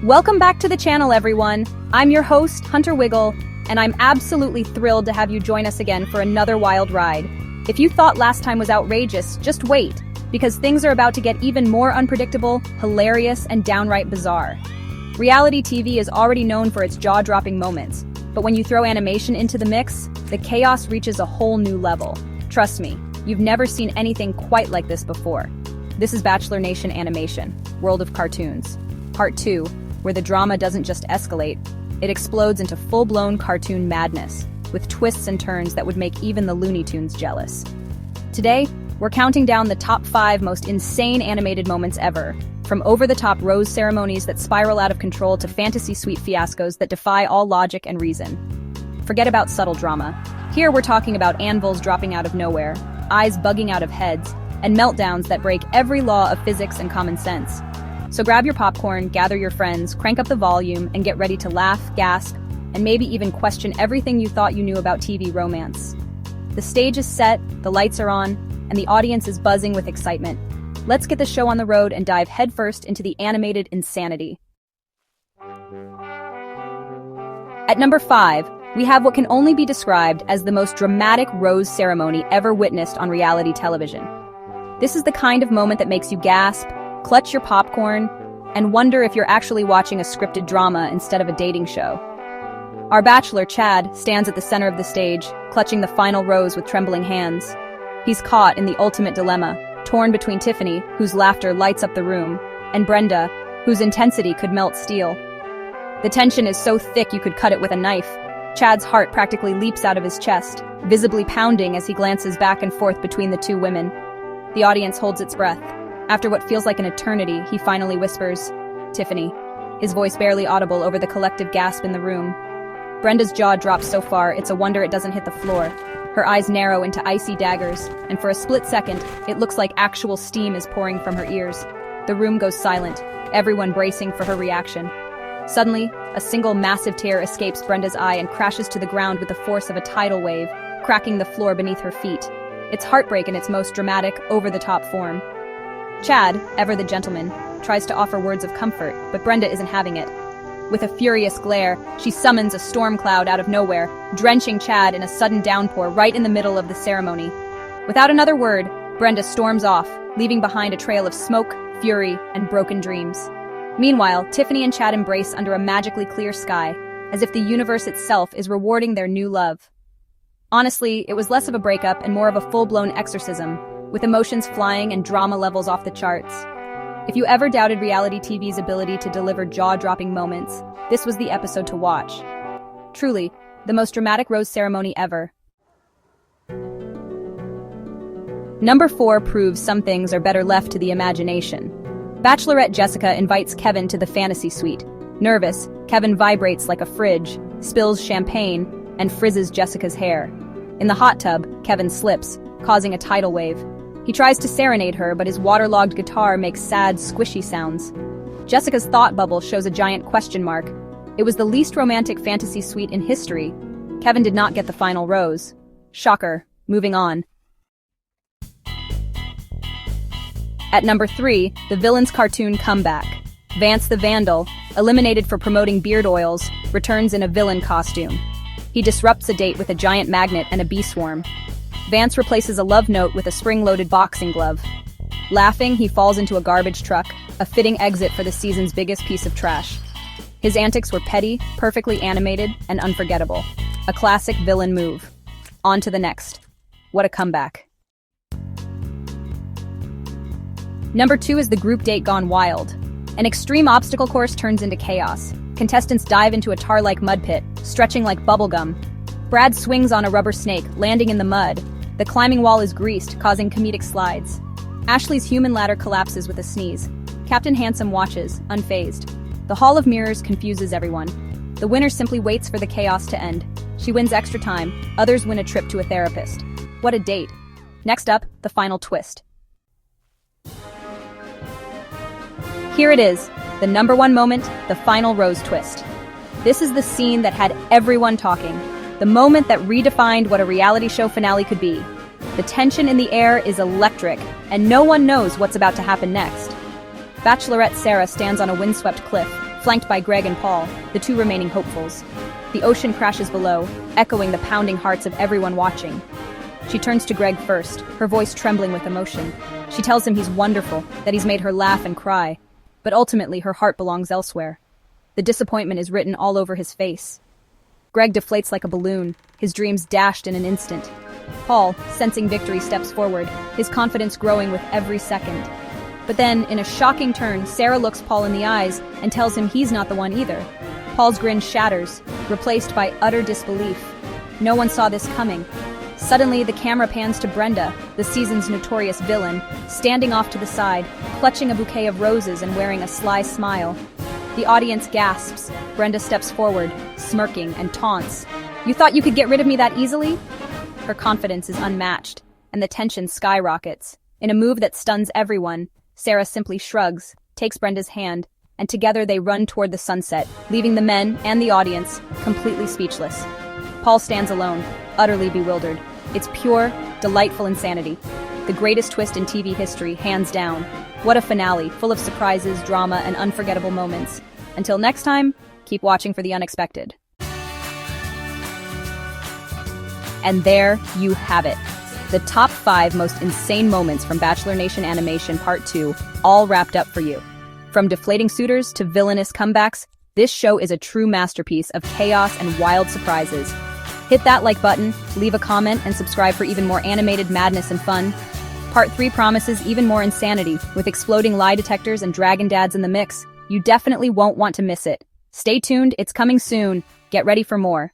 Welcome back to the channel, everyone. I'm your host, Hunter Wiggle, and I'm absolutely thrilled to have you join us again for another wild ride. If you thought last time was outrageous, just wait, because things are about to get even more unpredictable, hilarious, and downright bizarre. Reality TV is already known for its jaw-dropping moments, but when you throw animation into the mix, the chaos reaches a whole new level. Trust me, you've never seen anything quite like this before. This is Bachelor Nation Animation, World of Cartoons, Part 2, where the drama doesn't just escalate, it explodes into full-blown cartoon madness, with twists and turns that would make even the Looney Tunes jealous. Today, we're counting down the top 5 most insane animated moments ever, from over-the-top rose ceremonies that spiral out of control to fantasy-sweet fiascos that defy all logic and reason. Forget about subtle drama. Here we're talking about anvils dropping out of nowhere, eyes bugging out of heads, and meltdowns that break every law of physics and common sense. So grab your popcorn, gather your friends, crank up the volume, and get ready to laugh, gasp, and maybe even question everything you thought you knew about TV romance. The stage is set, the lights are on, and the audience is buzzing with excitement. Let's get the show on the road and dive headfirst into the animated insanity. At number 5, we have what can only be described as the most dramatic rose ceremony ever witnessed on reality television. This is the kind of moment that makes you gasp, clutch your popcorn, and wonder if you're actually watching a scripted drama instead of a dating show. Our bachelor, Chad, stands at the center of the stage, clutching the final rose with trembling hands. He's caught in the ultimate dilemma, torn between Tiffany, whose laughter lights up the room, and Brenda, whose intensity could melt steel. The tension is so thick you could cut it with a knife. Chad's heart practically leaps out of his chest, visibly pounding as he glances back and forth between the two women. The audience holds its breath. After what feels like an eternity, he finally whispers, "Tiffany," his voice barely audible over the collective gasp in the room. Brenda's jaw drops so far, it's a wonder it doesn't hit the floor. Her eyes narrow into icy daggers, and for a split second, it looks like actual steam is pouring from her ears. The room goes silent, everyone bracing for her reaction. Suddenly, a single massive tear escapes Brenda's eye and crashes to the ground with the force of a tidal wave, cracking the floor beneath her feet. It's heartbreak in its most dramatic, over-the-top form. Chad, ever the gentleman, tries to offer words of comfort, but Brenda isn't having it. With a furious glare, she summons a storm cloud out of nowhere, drenching Chad in a sudden downpour right in the middle of the ceremony. Without another word, Brenda storms off, leaving behind a trail of smoke, fury, and broken dreams. Meanwhile, Tiffany and Chad embrace under a magically clear sky, as if the universe itself is rewarding their new love. Honestly, it was less of a breakup and more of a full-blown exorcism, with emotions flying and drama levels off the charts. If you ever doubted reality TV's ability to deliver jaw-dropping moments, this was the episode to watch. Truly, the most dramatic rose ceremony ever. Number 4 proves some things are better left to the imagination. Bachelorette Jessica invites Kevin to the fantasy suite. Nervous, Kevin vibrates like a fridge, spills champagne, and frizzes Jessica's hair. In the hot tub, Kevin slips, causing a tidal wave. He tries to serenade her, but his waterlogged guitar makes sad, squishy sounds. Jessica's thought bubble shows a giant question mark. It was the least romantic fantasy suite in history. Kevin did not get the final rose. Shocker. Moving on. At number 3, the villain's cartoon comeback. Vance the Vandal, eliminated for promoting beard oils, returns in a villain costume. He disrupts a date with a giant magnet and a bee swarm. Vance replaces a love note with a spring-loaded boxing glove. Laughing, he falls into a garbage truck, a fitting exit for the season's biggest piece of trash. His antics were petty, perfectly animated, and unforgettable. A classic villain move. On to the next. What a comeback. Number 2 is the group date gone wild. An extreme obstacle course turns into chaos. Contestants dive into a tar-like mud pit, stretching like bubblegum. Brad swings on a rubber snake, landing in the mud. The climbing wall is greased, causing comedic slides. Ashley's human ladder collapses with a sneeze. Captain Handsome watches, unfazed. The Hall of Mirrors confuses everyone. The winner simply waits for the chaos to end. She wins extra time. Others win a trip to a therapist. What a date. Next up, the final twist. Here it is, the number 1 moment, the final rose twist. This is the scene that had everyone talking. The moment that redefined what a reality show finale could be. The tension in the air is electric, and no one knows what's about to happen next. Bachelorette Sarah stands on a windswept cliff, flanked by Greg and Paul, the two remaining hopefuls. The ocean crashes below, echoing the pounding hearts of everyone watching. She turns to Greg first, her voice trembling with emotion. She tells him he's wonderful, that he's made her laugh and cry. But ultimately, her heart belongs elsewhere. The disappointment is written all over his face. Greg deflates like a balloon, his dreams dashed in an instant. Paul, sensing victory, steps forward, his confidence growing with every second. But then, in a shocking turn, Sarah looks Paul in the eyes and tells him he's not the one either. Paul's grin shatters, replaced by utter disbelief. No one saw this coming. Suddenly, the camera pans to Brenda, the season's notorious villain, standing off to the side, clutching a bouquet of roses and wearing a sly smile. The audience gasps. Brenda steps forward, smirking and taunts. "You thought you could get rid of me that easily?" Her confidence is unmatched, and the tension skyrockets. In a move that stuns everyone, Sarah simply shrugs, takes Brenda's hand, and together they run toward the sunset, leaving the men and the audience completely speechless. Paul stands alone, utterly bewildered. It's pure, delightful insanity. The greatest twist in TV history, hands down. What a finale, full of surprises, drama, and unforgettable moments. Until next time, keep watching for the unexpected. And there you have it. The top 5 most insane moments from Bachelor Nation Animation Part 2, all wrapped up for you. From deflating suitors to villainous comebacks, this show is a true masterpiece of chaos and wild surprises. Hit that like button, leave a comment, and subscribe for even more animated madness and fun. Part 3 promises even more insanity, with exploding lie detectors and dragon dads in the mix. You definitely won't want to miss it. Stay tuned, it's coming soon. Get ready for more.